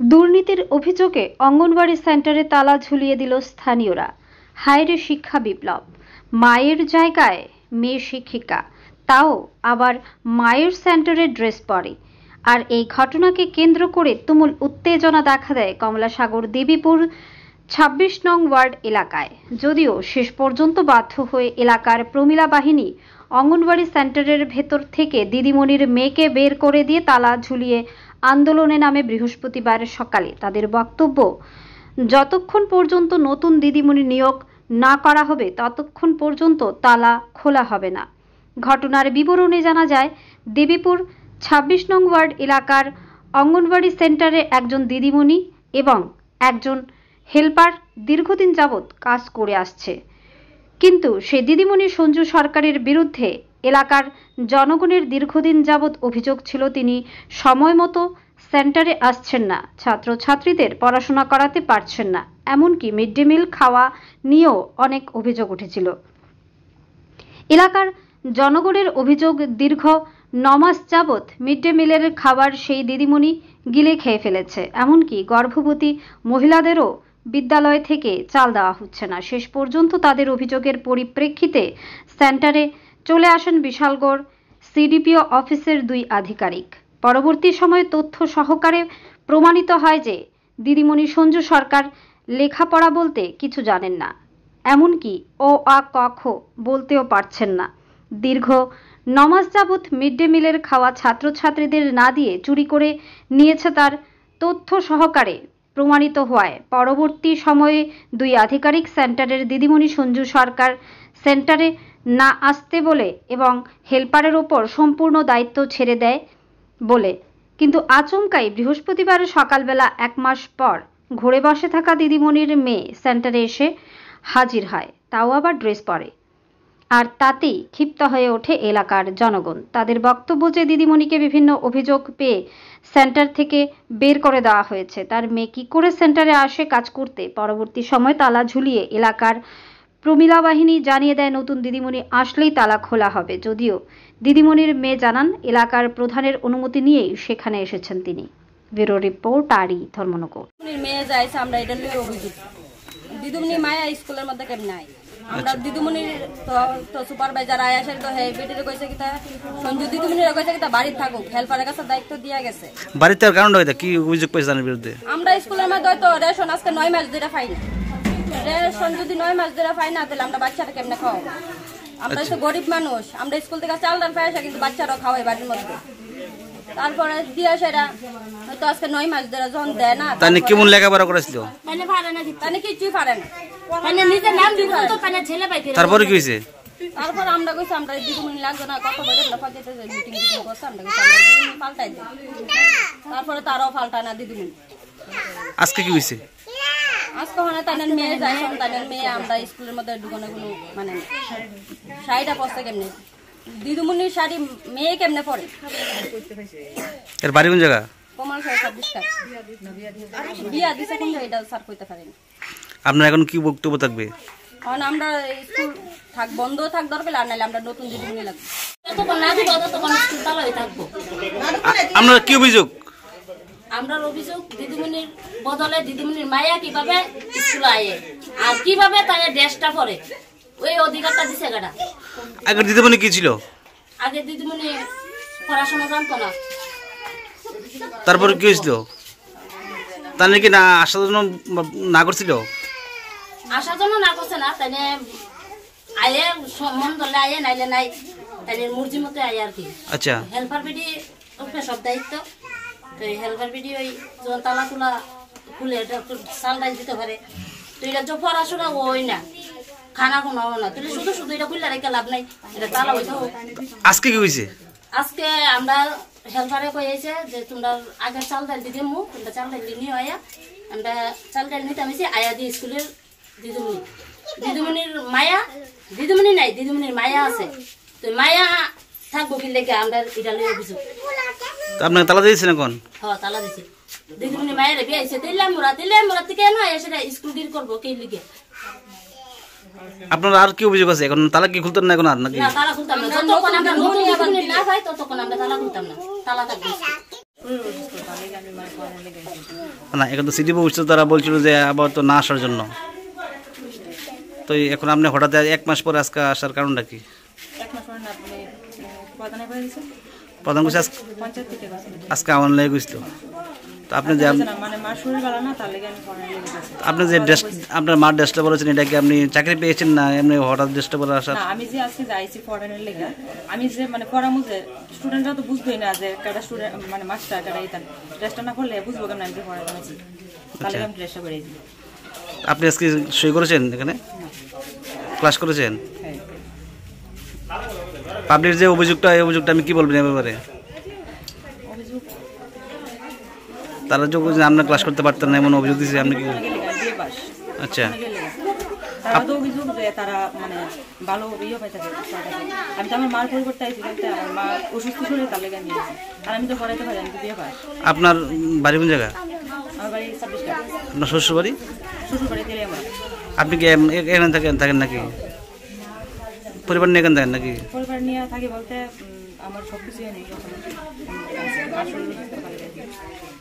দুর্নীতির অভিযোগে অঙ্গনওয়াড়ি সেন্টারে তালা ঝুলিয়ে দিল স্থানীয়রা। হায়রে শিক্ষা বিপ্লব, মায়ের জায়গায় মেয়ে শিক্ষিকা, তাও আবার মায়ের সেন্টারে ড্রেস পরে। আর এই ঘটনাকে কেন্দ্র করে তুমুল উত্তেজনা দেখা দেয় কমলাসাগর দেবীপুর ২৬ নং ওয়ার্ড এলাকায়। যদিও শেষ পর্যন্ত বাধ্য হয়ে এলাকার প্রমিলা বাহিনী অঙ্গনওয়াড়ি সেন্টারের ভেতর থেকে দিদিমণির মেয়েকে বের করে দিয়ে তালা ঝুলিয়ে আন্দোলনে নামে বৃহস্পতিবার সকালে। তাদের বক্তব্য, যতক্ষণ পর্যন্ত নতুন দিদিমণি নিয়োগ না করা হবে ততক্ষণ পর্যন্ত তালা খোলা হবে না। ঘটনার বিবরণে জানা যায়, দেবীপুর ২৬ নং ওয়ার্ড এলাকার অঙ্গনওয়াড়ি সেন্টারে একজন দিদিমণি এবং একজন হেল্পার দীর্ঘদিন যাবৎ কাজ করে আসছে, কিন্তু সেই দিদিমণি সঞ্জু সরকারের বিরুদ্ধে এলাকার জনগণের দীর্ঘদিন যাবৎ অভিযোগ ছিল তিনি সময় মতো সেন্টারে আসছেন না, ছাত্রছাত্রীদের পড়াশোনা করাতে পারছেন না, এমনকি মিড ডে মিল খাওয়া নিয়েও অনেক অভিযোগ উঠেছিল। এলাকার জনগণের অভিযোগ, দীর্ঘ ৯ মাস যাবৎ মিড ডে মিলের খাবার সেই দিদিমণি গিলে খেয়ে ফেলেছে, এমনকি গর্ভবতী মহিলাদেরও বিদ্যালয় থেকে চাল দেওয়া হচ্ছে না। শেষ পর্যন্ত তাদের অভিযোগের পরিপ্রেক্ষিতে সেন্টারে চলে আসেন বিশালগড় সিডিপিও অফিসের ২ আধিকারিক। পরবর্তী সময়ে তথ্য সহকারে প্রমাণিত হয় যে দিদিমণি সঞ্জু সরকার লেখাপড়া বলতে কিছু জানেন না, এমনকি অ আ ক খ বলতেও পারছেন না। দীর্ঘ ৯ মাস যাবৎ মিড ডে মিলের খাওয়া ছাত্রছাত্রীদের না দিয়ে চুরি করে নিয়েছে, তার তথ্য সহকারে প্রমাণিত হওয়ায় পরবর্তী সময়ে ২ আধিকারিক সেন্টারের দিদিমণি সঞ্জু সরকার সেন্টারে না আসতে বলে এবং হেল্পারের ওপর সম্পূর্ণ দায়িত্ব ছেড়ে দেয় বলে। কিন্তু আচমকাই বৃহস্পতিবার সকালবেলা ১ মাস পর ঘুরে বসে থাকা দিদিমণির মেয়ে সেন্টারে এসে হাজির হয়, তাও আবার ড্রেস পরে। আর তাতেই ক্ষিপ্ত হয়ে ওঠে এলাকার জনগণ। তাদের বক্তব্য যে দিদিমণিকে বিভিন্ন অভিযোগ পেয়ে সেন্টার থেকে বের করে দেওয়া হয়েছে, তার মেয়ে কি করে সেন্টারে আসে কাজ করতে। পরবর্তী সময় তালা ঝুলিয়ে এলাকার প্রমিলা বাহিনী জানিয়ে দেয় নতুন দিদিমণি আসলেই তালা খোলা হবে। যদিও দিদিমণির মেয়ে জানান এলাকার প্রধানের অনুমতি নিয়েই সেখানে এসেছেন তিনি। ব্যুরো রিপোর্ট আরই ধর্মনগর। মেয়ে যাইছে, আমরা এটা নিয়ে অভিযোগ দিদিমণি মায়া স্কুলের মধ্যে কেমন নাই, আমরা দিদিমণির তো সুপারভাইজার আয়াসের তো হে বেটিরে কইছে কিতা সঞ্জু দিদিমণির কইছে কিতা বাড়ি থাকুক, হেল্পারের কাছে দায়িত্ব দিয়া গেছে। বাড়িতে আর কারণ হইতা কি অভিযোগ পাইছে জানার বিরুদ্ধে? আমরা স্কুলের মধ্যে তো রেশন আজকে ৯ মাস ধরে পাই না, রেশন যদি ৯ মাস ধরে পাই না তাহলে আমরা বাচ্চাটা কেমনে খাওয়াবো? আমরা তো গরিব মানুষ, আমরা স্কুল থেকে চাল ডাল পাই আসা, কিন্তু বাচ্চারাও খাওয়াই বাড়ির মধ্যে। তারপরে দিয়া সেটা হয়তো আজকে ৯ মাস ধরে যখন দেয় না, তাহলে কেমন লেখাপড়া করেছিল? তাহলে কিছুই পারে না। তারপরে কি হয়েছে? তারপর আমরা কইছি আমরা দিদিমণি লাগবে না, কত বড় পঞ্চায়েতে মিটিং করছে, আমরা কইছি আমরা দিদিমণি পাল্টাই দেব। তারপরে তারাও পাল্টায় না দিদিমণি। আজকে কি হয়েছে? আজকে মানে তাদের মেয়ে যায়, তাদের মেয়ে আমরা স্কুলের মধ্যে ঢুকানো কোনো মানে শাড়িটা পরছে কেমনে, দিদিমণির শাড়ি মেয়ে কেমনে পরে? এর বাড়ি কোন জায়গা? কমাল সাহেব ২৬ কাজ বিয়া দিছে, কোন এটা স্যার কইতে পারেনি। আপনার এখন কি বক্তব্য থাকবে? কারণ আমরা স্কুল থাক বন্ধ থাক দরকার, আর নাহলে আমরা নতুন দিদিমণি লাগবে। আপনার কি অভিযোগ? আমরা অভিযোগ দিদিমণির বদলে দিদিমণির মায়া কিভাবে স্কুলে আয়ে আর কিভাবে তার ড্রেসটা পরে, ওই অধিকারটা দিছে গাড়া। আগে দিদিমণি কি ছিল? আগে দিদিমণি পড়াশোনা জানতো না। তারপরে কি হয়েছিল? তার নাকি না আসার জন্য না করছিল? আসার জন্য না করছে না, তাই আয়ে মন ধরলে আয়ে, নাইলে নাই, তাই মর্জি মতো আয়ে আর কি। আচ্ছা, হেল্পার বিডি সব দায়িত্ব, তো হেল্পার বিডি ওই তালা তুলা খুলে চাল ডাল দিতে পারে। তো এটা যে পড়াশোনা ওই না, খানা খুনাও না, তাহলে শুধু শুধু এটা খুললে রেখে লাভ নাই, এটা তালা হইতে হোক। আজকে কি হয়েছে? আজকে আমরা হেল্পারে কয়েছে যে তোমরা আগে চাল ডাল দিতে মু, তোমরা চাল ডাল নিয়ে আয়া, আমরা চাল ডাল নিতে আমি আয়া দিয়ে স্কুলের দিদিমণি, দিদিমণির মায়া, দিদিমণি নাই দিদিমণির মায়া আছে, তো মায়া থাকবো কি লেগে আমরা এটা লিয়ে অভিযোগ। আপনাকে তালা দিয়েছেন এখন? হ্যাঁ তালা দিছি, দিদিমণি মায়ের বিয়েছে, দিলে মোরা থেকে না সেটা স্কুল ডিল করবো কে লিগে। আপনার আর কি অভিযোগ আছে? এখন তালা কি খুলতেন না এখন আর নাকি? না তালা খুলতাম না, যতক্ষণ আমরা নতুন দিদিমণি না পাই ততক্ষণ আমরা তালা খুলতাম না, তালা থাকবে। না এখন তো সিটি বসছে, তারা বলছিল যে আবার তো না আসার জন্য। তো এখন আপনি হঠাৎ 1 মাস পরে আজকে আসার কারণটা কি? প্রধান কিছু আজকে আমার লেগে গেছিল। তো আপনি যে আপনি যে ড্রেস, আপনার মার ড্রেসটা বলেছেন, এটা কি আপনি চাকরি পেয়েছেন না এমনি হঠাৎ ড্রেসটা পরে আসার? আমি যে আজকে যাইছি ফরেনের লেগে, আমি যে মানে পড়ামু যে স্টুডেন্টরা তো বুঝবেই না যে কাটা স্টুডেন্ট মানে মাস্টার কাটা এইটান ড্রেসটা না করলে বুঝবো কেমন আমি যে পড়া জানাইছি, তাহলে আমি ড্রেসটা বেরিয়েছি। আপনি আজকে সই করেছেন এখানে, ক্লাস করেছেন? পাবলিক যে অভিযোগটা, এই অভিযোগটা আমি কি বলবেন এ ব্যাপারে? তারা যে আপনার ক্লাস করতে পারতেন না এমন অভিযোগ দিয়েছে, আপনি কি? আচ্ছা, তারা তো অভিযোগ যে তারা মানে ভালো ইয়ে পাই থাকে। আমি তো আমার মার পরিবর্তে আইছি, বলতে আমার মা অসুস্থ শরীরে তার লেগে নিয়ে গেছি, আর আমি তো পড়াইতে পারি, আমি তো বিয়ে পাই। আপনার বাড়ি কোন জায়গা? আমার বাড়ি 26 টাকা। আপনার শ্বশুর বাড়ি? শ্বশুর বাড়ি তেলে আমার। আপনি কি এখানে থাকেন নাকি পরিবার নিয়ে এখানে থাকেন নাকি? পরিবার নিয়ে থাকি বলতে আমার সব কিছু নেই।